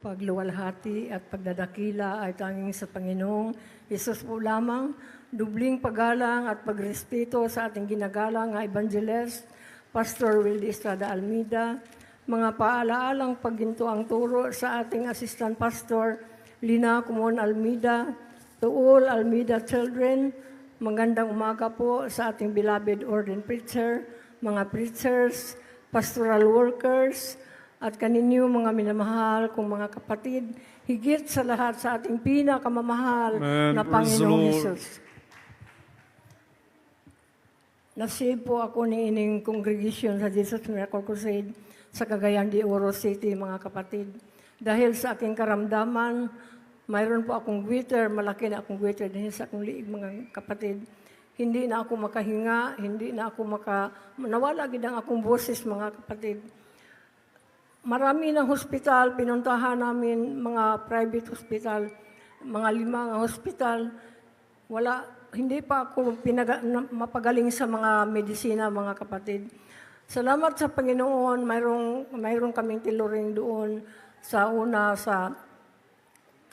Pagluwalhati at pagdadakila ay tanging sa Panginoong Hesus po lamang. Dubling paggalang at pagrespeto sa ating ginagalang nga Evangelist, Pastor Wildy Estrada Almeida. Mga paalaalang pagginto ang turo sa ating Assistant Pastor, Lina Kumon Almeida. To all Almeida children, magandang umaga po sa ating beloved ordained preacher, mga preachers, pastoral workers, at kaninyo mga minamahal kong mga kapatid, higit sa lahat sa ating pinakamamahal na Panginoong Hesus. Nasave po ako ni ining congregation sa Jesus Miracle Crusade sa Cagayan de Oro City, mga kapatid. Dahil sa aking karamdaman, mayroon po akong guiter, malaki na akong guiter dahil sa akong liig, mga kapatid. Hindi na ako makahinga, hindi na ako nawala gid ang akong boses, mga kapatid. Marami ng hospital, pinuntahan namin, mga private hospital, mga 5 hospital. Hindi pa ako mapagaling sa mga medisina, mga kapatid. Salamat sa Panginoon, mayroong kaming tiluring doon sa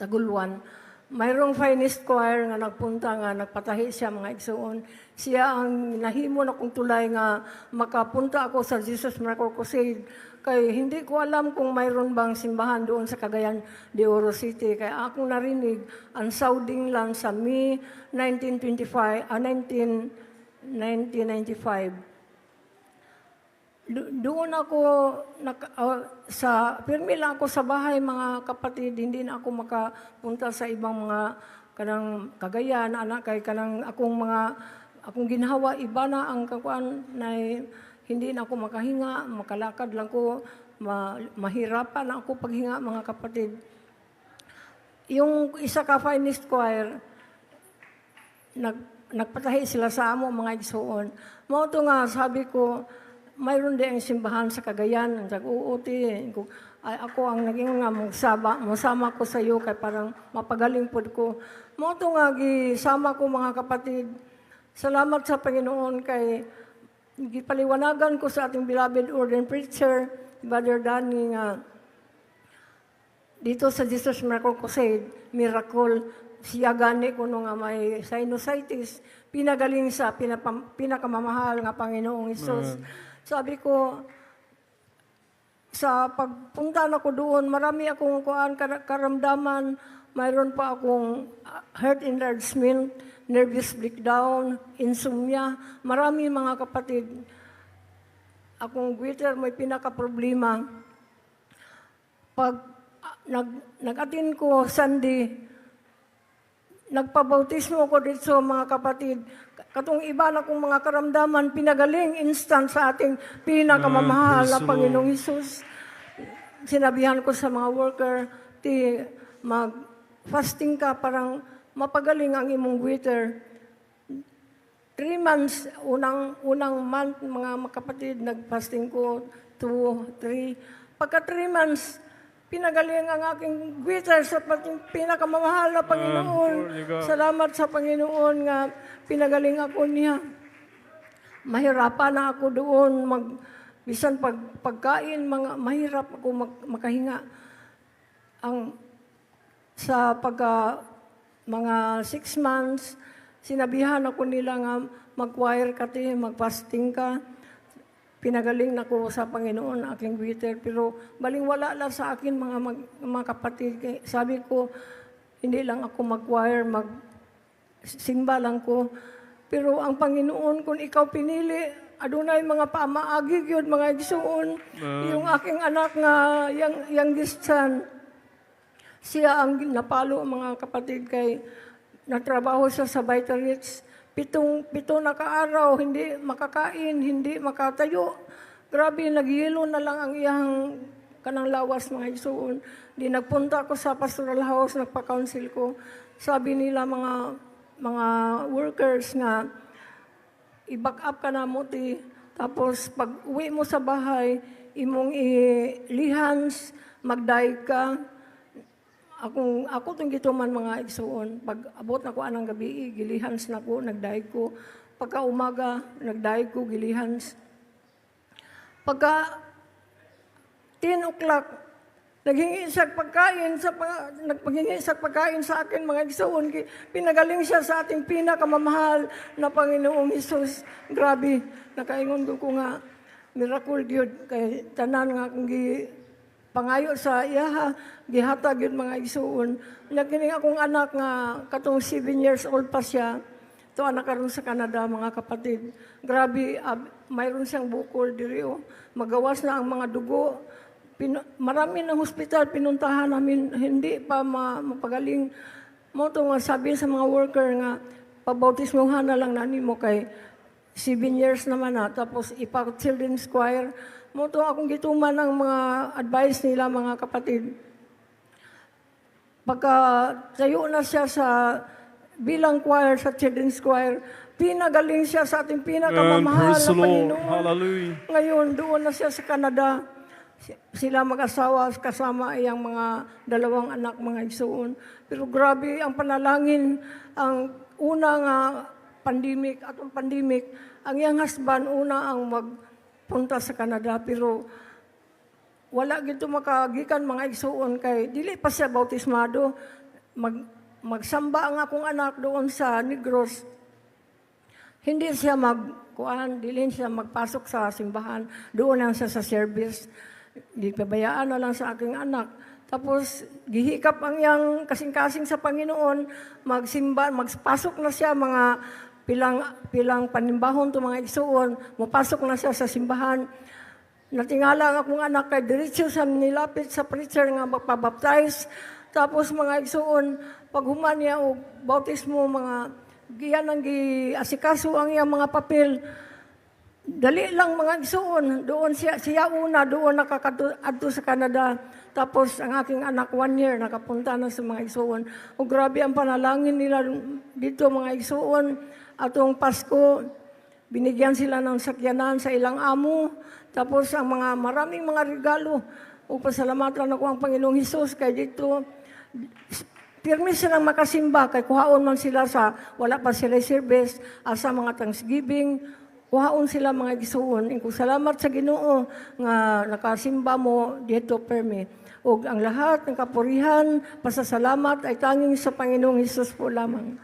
Taguluan. Mayroong finest choir nga nagpunta nga, nagpatahi siya, mga igsoon. Siya ang nahimo na kong tulay nga makapunta ako sa Jesus Miracle Crusade. Kay hindi ko alam kung mayroon bang simbahan doon sa Cagayan de Oro City. Kaya akong narinig ang sounding lang sa May 1995. Doon ako, pirmi lang ako sa bahay, mga kapatid, hindi na ako makapunta sa ibang mga kanang Cagayan, kay kanang akong ginhawa, iba na ang kakuan na hindi na ako makahinga, makalakad lang ko, mahirapan na ako paghinga, mga kapatid. Yung isa ka finest choir, nagpatahi sila sa amo, mga igsoon. Mauto nga, sabi ko, mayroon din ang simbahan sa Cagayan. Uuti. Ako ang naging nga masama ko sa iyo kay parang mapagaling po ko. Mauto nga, gisama ko, mga kapatid. Salamat sa Panginoon kay gipaliwanagan ko sa ating beloved ordained preacher, Brother Danny, nga dito sa Jesus Miracle Crusade, miracle, siya gani ko nga may sinusitis, pinagaling sa pinakamamahal nga Panginoong Hesus. Sabi ko, sa pagpunta na ko doon, marami akong karamdaman, mayroon pa akong heart enlargement, nervous breakdown, insomnia, marami, mga kapatid. Akong guiter may pinaka-problema. Pag nag-attend ko Sunday, nagpabautismo ko dito, mga kapatid. Katong iba na kong mga karamdaman, pinagaling instant sa ating pinakamamahal na Panginoong Hesus. Sinabihan ko sa mga worker, mag-fasting ka, parang mapagaling ang imong guiter. 3 months, unang month, mga kapatid, nag-fasting ko, 2, 3. Pagka 3 months, pinagaling ang aking guiter sa pinakamamahal na Panginoon. Salamat sa Panginoon nga pinagaling ako niya. Mahirapan na ako doon, bisan pagkain, mahirap ako makahinga. Sa mga 6 months, sinabihan ako nila nga mag-choir ka, mag-fasting ka. Pinagaling na ko sa Panginoon aking guiter, pero balingwala lang sa akin, mga kapatid. Sabi ko, hindi lang ako mag-choir, simba lang ko. Pero ang Panginoon, kung ikaw pinili, adunay mga pamaagi yun, mga igsoon. Yung aking anak nga, youngest son, siya ang napalo, mga kapatid, kay natrabaho siya sa Vitalits. 7 na kaaraw, hindi makakain, hindi makatayo. Grabe, nagyelo na lang ang iyang kanang lawas, mga igsoon. Di nagpunta ako sa pastoral house, nagpa-counsel ko. Sabi nila mga workers nga, i-back up ka na mo, tapos pag uwi mo sa bahay, imong ilihans, magday ka. Ako itong gituman, mga igsoon. Pag abot na ko anang gabi, gilihans na ko, nagday ko. Pagka umaga, nagday ko, gilihans. Pagka 10 o'clock, Naghingi siya pagkain nagpaghingi siya pagkain sa akin mga igsoon. Pinagaling siya sa ating pinakamamahal na Panginoong Hesus. Grabe, nakaingon ko nga miracle gyud kay tanan nga akong pangayo sa iyaha, gihatag yun mga igsuon. Nagkining akong anak nga katong 7 years old pa siya. Ito anak karon sa Canada, mga kapatid. Grabe, mayroon siyang bukol diri o. Magawas na ang mga dugo. Marami ng hospital pinuntahan namin, hindi pa mapagaling. Mo to nga sabi sa mga worker nga, pabautismohan na lang nani mo kay 7 years naman na, tapos ipa-children's choir. Mo to akong gituman ng mga advice nila mga kapatid. Pagka tayo na siya sa bilang choir, sa children's choir, pinagaling siya sa ating pinakamamahal na Panginoon. Hallelujah. Ngayon, doon na siya sa Canada. Sila mag-asawa kasama iyang mga 2 anak, mga igsoon. Pero grabe ang panalangin, ang unang pandemic, atong pandemic, ang iyang husband una ang magpunta sa Canada, pero wala gito makagikan mga igsoon kay dili pa siya bautismado. Magsamba ang akong anak doon sa Negros. Hindi siya dili siya magpasok sa simbahan. Doon lang siya sa service. Di pabayaan na lang sa aking anak. Tapos, gihikap ang iyang kasing-kasing sa Panginoon, magsimba, magpasok na siya mga pilang panimbahon to mga igsuon, mapasok na siya sa simbahan. Natingala ang akong anak kay diretso sa nilapit sa preacher nga magpabaptize. Tapos mga igsuon, pag human niya o bautismo, mga giyan ang giasikaso ang iyang mga papel. Dali lang mga igsoon, doon siya una, doon nakakadto sa Canada. Tapos ang aking anak 1 year, nakapunta na sa mga igsoon. O grabe ang panalangin nila dito mga igsoon. Atong Pasko, binigyan sila ng sakyanan sa ilang amo. Tapos ang maraming mga regalo. O pasalamatan ako ang Panginoong Hesus kay dito. Pirmi silang makasimba kay kuhaon man sila wala pa sila service, sa mga Thanksgiving. Kuhaon sila mga igsoon. Kung salamat sa Ginoo nga nakasimba mo dito permi. O ang lahat ng kapurihan, pasasalamat ay tanging sa Panginoong Hesus po lamang.